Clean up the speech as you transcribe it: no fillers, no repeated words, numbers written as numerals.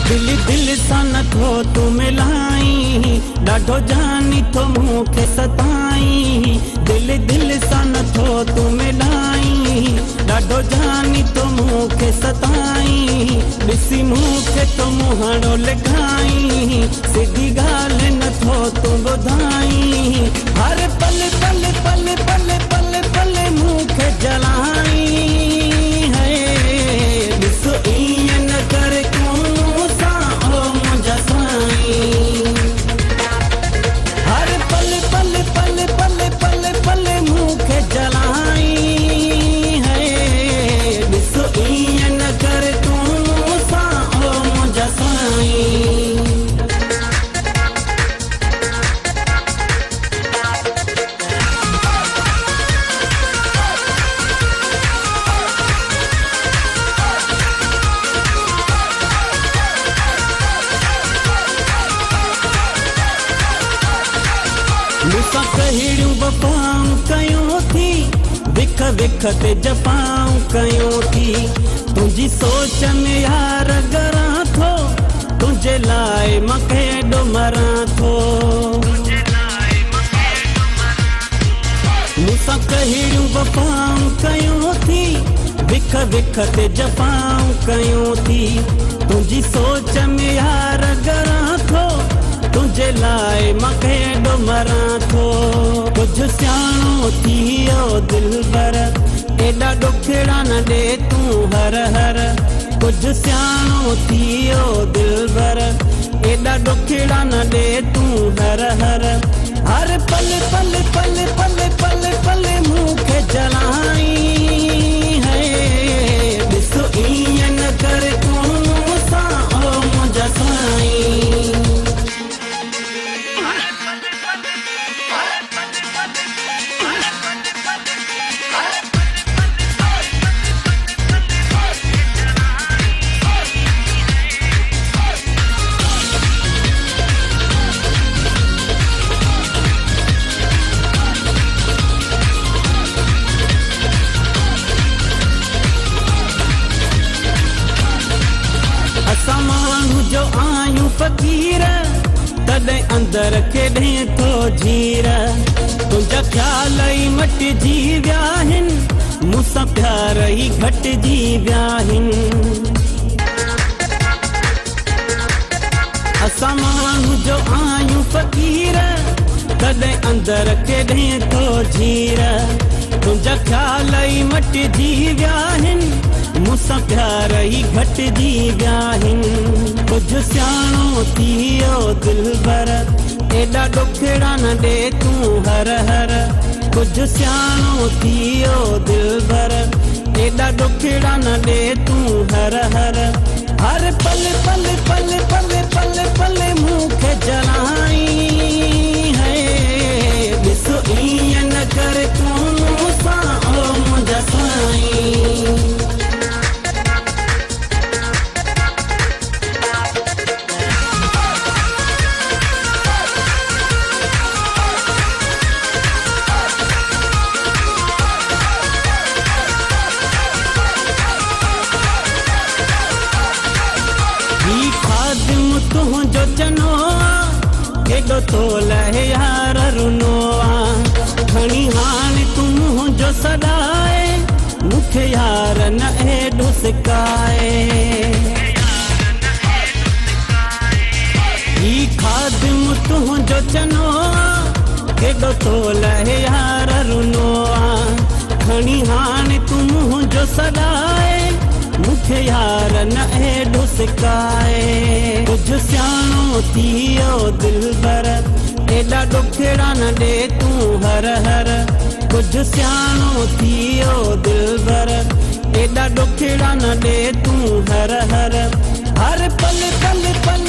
दिल दिल सां नथो तूं मिलाई, ॾाढो जानी थो मूंखे सताई। दिल दिल सां नथो तूं मिलाई, ॾाढो जानी थो मूंखे सताई। ॾिसी मूंखे तो मुहाड़ो लिखाई, सिधी ॻाल्हि नथो तूं ॿुधाई। हर पल पल पल पल पल पल मूंखे जलाई है। ॾिस ईअं न कर तूं सां ओ मुंहिंजा साईं। हर पल पल पल पल पल पल मूंखे जलाई है। ॾिस ईअं न कर तूं सां ओ मुंहिंजा साईं। मूंसां कहिड़ियूं वफ़ाऊं कयूं थी, विख विख ते जफ़ाऊं कयूं थी। तुंहिंजी सोच में यार करां थो, तुंहिंजे लाइ मां केॾो मरां थो। मूंसां कहिड़ियूं वफ़ाऊं कयूं थी, विख विख ते जफ़ाऊं कयूं थी। तुंहिंजी सोच में यार करां थो, तुंहिंजे लाइ मां केॾो मरां थो। कुझु सियाणो थी वियो दिलबर, एॾा ॾुखिड़ा न ॾे तूं हर हर। कुझु सियाणो थी वियो दिलबर, एॾा ॾुखिड़ा न ॾे तूं हर हर। हर पल पल पल पल पल पल मूंखे जलाई है। ॾिस ईअं न कर तूं सां ओ मुंहिंजा साईं। असां माण्हू जो आहियूं फ़क़ीर, तॾहिं अंदरि केॾे थो जीर। तुंहिंजा ख़्याल ई मटिजी विया आहिनि, मूंसां प्यार ई घटिजी विया आहिनि। असां माण्हू जो आहियूं फ़क़ीर, तॾहिं अंदरि केॾे थो जीर। तुंहिंजा ख़्याल ई मटिजी विया आहिनि, मूंसां प्यार ई घटिजी विया आहिनि। कुझु सियाणो थी वियो दिलबर, एॾा ॾुखिड़ा न ॾे तूं हर हर। कुझु सियाणो थी वियो दिलबर, एॾा ॾुखिड़ा न ॾे तूं हर हर। हर पल पल पल पल पल पल मूंखे जलाई है। ॾिस ईअं न कर तूं सां ओ मुंहिंजा साईं। तुंहिंजो चनो केॾो तो लहे यार रुनो आ। खणी हाणे तूं मुंहिंजो सॾाए, मूंखे यार न एॾो सिकाए। ही खादिम तुंहिंजो चनो केॾो तो लहे यार रुनो आ। खणी हाणे तूं मुंहिंजो सॾाए, मूंखे यार न एॾो सिकाए। कुझु सियाणो थी वियो दिलबर, एॾा ॾुखिड़ा न ॾे तूं हर हर। कुझु सियाणो थी वियो दिलबर, एॾा ॾुखिड़ा न ॾे तूं हर हर। हर पल पल पल